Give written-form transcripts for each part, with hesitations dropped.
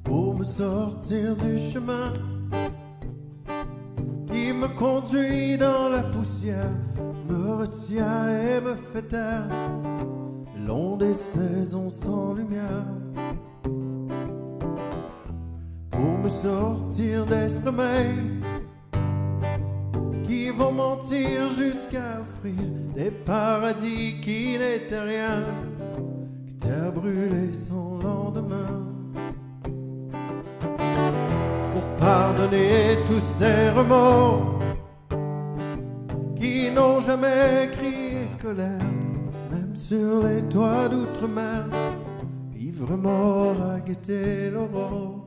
Pour me sortir du chemin qui me conduit dans la poussière, me retient et me fait taire, long des saisons sans lumière. Pour me sortir des sommeils qui vont mentir jusqu'à offrir des paradis qui n'étaient rien que terre brûlée sans lendemain. Pour pardonner tous ces remords qui n'ont jamais crié colère, même sur les toits d'outre-mer, ivre mort à guetter l'aurore.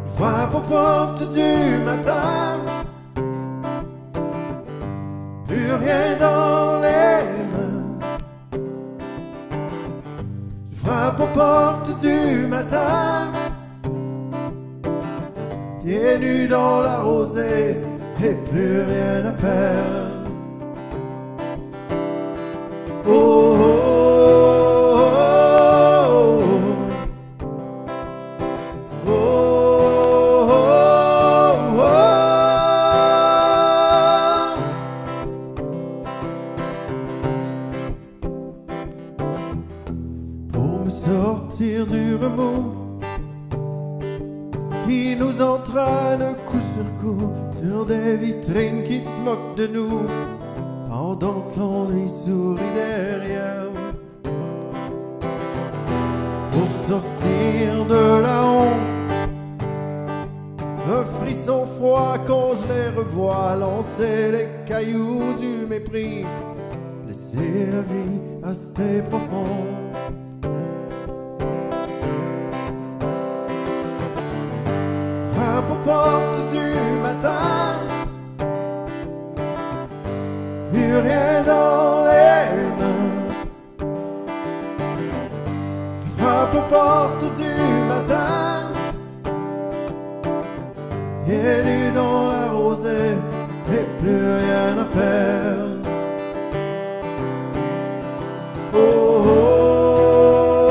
Frappe aux portes du matin, plus rien dans les mains. Je frappe aux portes du matin, pieds nus dans la rosée et plus rien à perdre. Oh, oh, oh, oh, oh, oh, oh. Pour me sortir du remous qui nous entraîne coup sur coup sur des vitrines qui se moquent de nous, pendant que l'ennui sourit derrière. Pour sortir de la honte, un frisson froid quand je les revois lancer les cailloux du mépris, laisser la vie rester profonde. Frappe aux portes du matin, plus rien dans les mains. Frappe aux portes du matin, pieds nus dans la rosée et plus rien à perdre. Oh, oh, oh,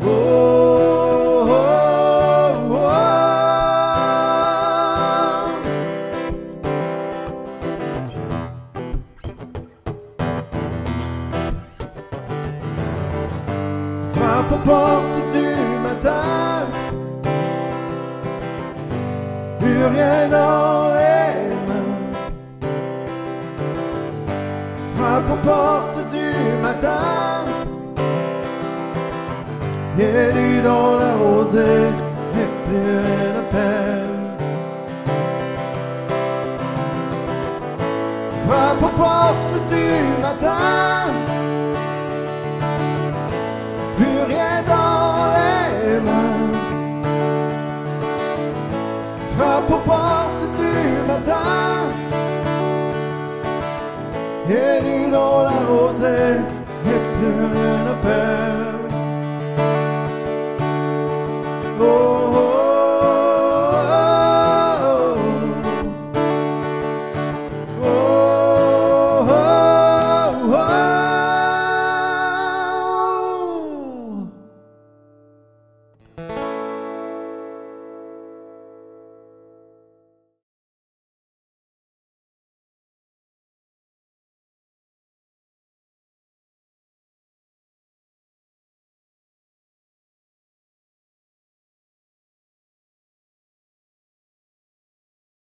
oh, oh, oh. Frappe aux portes du matin, plus rien dans les mains. Frappe aux portes du matin, pieds nus dans la rosée et plus rien à perdre. Frappe aux portes du matin, plus rien dans les mains. Frappe aux portes du matin, pieds nus dans la rosée et plus rien à perdre.